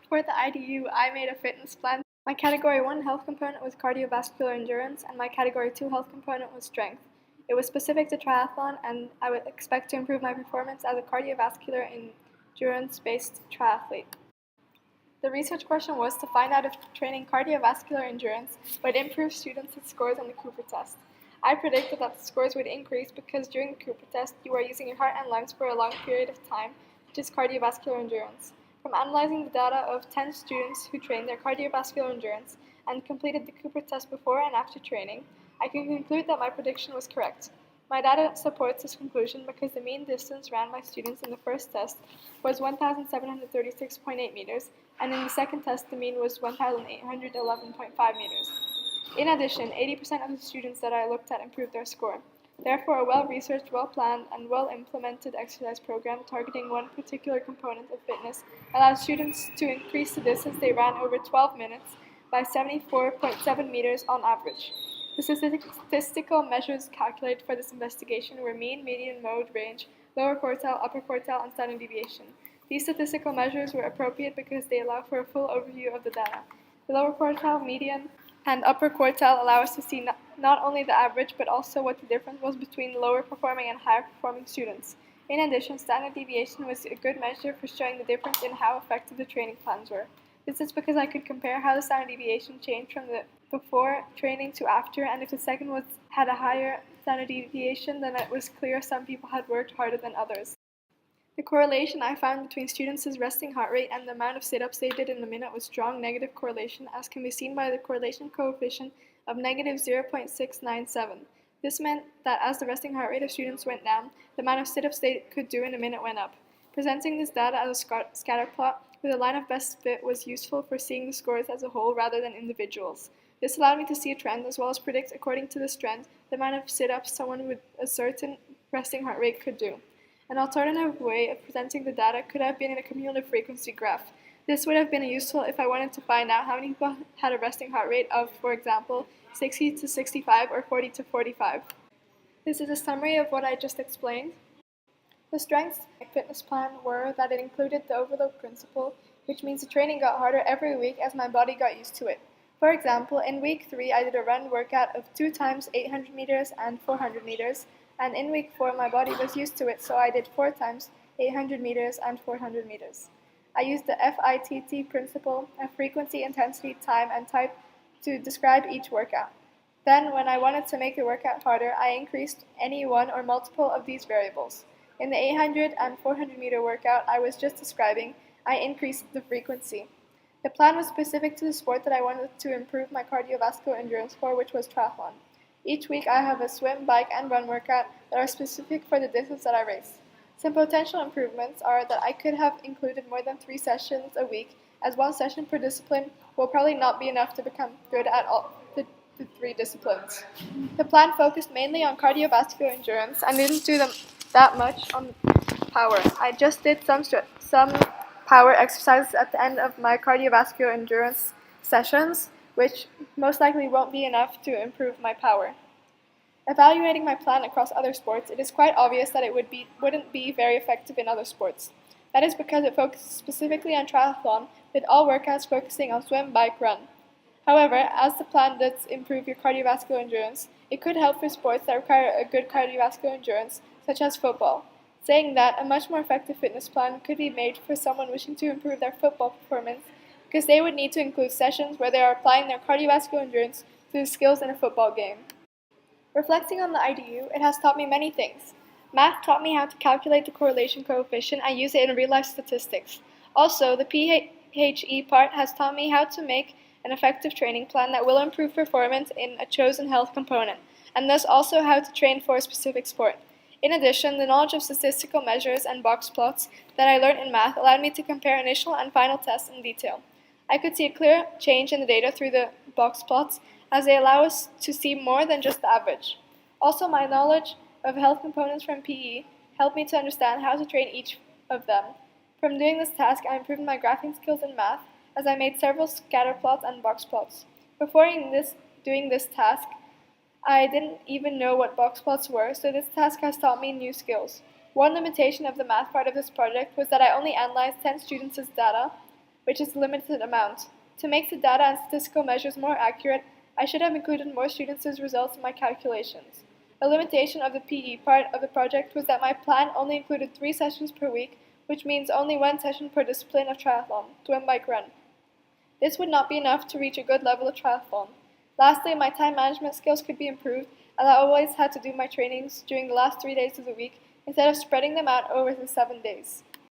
For the IDU, I made a fitness plan. My Category 1 health component was cardiovascular endurance, and my Category 2 health component was strength. It was specific to triathlon, and I would expect to improve my performance as a cardiovascular endurance-based triathlete. The research question was to find out if training cardiovascular endurance would improve students' scores on the Cooper test. I predicted that the scores would increase because during the Cooper test, you are using your heart and lungs for a long period of time, which is cardiovascular endurance. From analyzing the data of 10 students who trained their cardiovascular endurance and completed the Cooper test before and after training, I can conclude that my prediction was correct. My data supports this conclusion because the mean distance ran by students in the first test was 1,736.8 meters, and in the second test the mean was 1,811.5 meters. In addition, 80% of the students that I looked at improved their score. Therefore, a well-researched, well-planned, and well-implemented exercise program targeting one particular component of fitness allowed students to increase the distance they ran over 12 minutes by 74.7 meters on average. The statistical measures calculated for this investigation were mean, median, mode, range, lower quartile, upper quartile, and standard deviation. These statistical measures were appropriate because they allow for a full overview of the data. The lower quartile, median, and upper quartile allow us to see not only the average, but also what the difference was between lower performing and higher performing students. In addition, standard deviation was a good measure for showing the difference in how effective the training plans were. This is because I could compare how the standard deviation changed from the before training to after, and if the second had a higher standard deviation, then it was clear some people had worked harder than others. The correlation I found between students' resting heart rate and the amount of sit-ups they did in a minute was strong negative correlation, as can be seen by the correlation coefficient of negative 0.697. This meant that as the resting heart rate of students went down, the amount of sit-ups they could do in a minute went up. Presenting this data as a scatter plot with a line of best fit was useful for seeing the scores as a whole rather than individuals. This allowed me to see a trend as well as predict, according to this trend, the amount of sit-ups someone with a certain resting heart rate could do. An alternative way of presenting the data could have been in a cumulative frequency graph. This would have been useful if I wanted to find out how many people had a resting heart rate of, for example, 60 to 65 or 40 to 45. This is a summary of what I just explained. The strengths of my fitness plan were that it included the overload principle, which means the training got harder every week as my body got used to it. For example, in week 3 I did a run workout of 2 times 800 meters and 400 meters, and in week 4 my body was used to it, so I did 4 times 800 meters and 400 meters. I used the FITT principle of frequency, intensity, time, and type to describe each workout. Then, when I wanted to make the workout harder, I increased any one or multiple of these variables. In the 800 and 400 meter workout I was just describing, I increased the frequency. The plan was specific to the sport that I wanted to improve my cardiovascular endurance for, which was triathlon. Each week I have a swim, bike, and run workout that are specific for the distance that I race. Some potential improvements are that I could have included more than 3 sessions a week, as 1 session per discipline will probably not be enough to become good at all the 3 disciplines. The plan focused mainly on cardiovascular endurance and didn't do that much on power. I just did some power exercises at the end of my cardiovascular endurance sessions, which most likely won't be enough to improve my power. Evaluating my plan across other sports, it is quite obvious that it wouldn't be very effective in other sports. That is because it focuses specifically on triathlon, with all workouts focusing on swim, bike, run. However, as the plan does improve your cardiovascular endurance, it could help for sports that require a good cardiovascular endurance, such as football. Saying that, a much more effective fitness plan could be made for someone wishing to improve their football performance, because they would need to include sessions where they are applying their cardiovascular endurance to the skills in a football game. Reflecting on the IDU, it has taught me many things. Math taught me how to calculate the correlation coefficient and use it in real-life statistics. Also, the PHE part has taught me how to make an effective training plan that will improve performance in a chosen health component, and thus also how to train for a specific sport. In addition, the knowledge of statistical measures and box plots that I learned in math allowed me to compare initial and final tests in detail. I could see a clear change in the data through the box plots, as they allow us to see more than just the average. Also, my knowledge of health components from PE helped me to understand how to train each of them. From doing this task, I improved my graphing skills in math, as I made several scatter plots and box plots. Before doing this task, I didn't even know what box plots were, so this task has taught me new skills. One limitation of the math part of this project was that I only analyzed 10 students' data, which is a limited amount. To make the data and statistical measures more accurate, I should have included more students' results in my calculations. A limitation of the PE part of the project was that my plan only included 3 sessions per week, which means only 1 session per discipline of triathlon, swim, bike, run. This would not be enough to reach a good level of triathlon. Lastly, my time management skills could be improved, as I always had to do my trainings during the last 3 days of the week instead of spreading them out over the 7 days.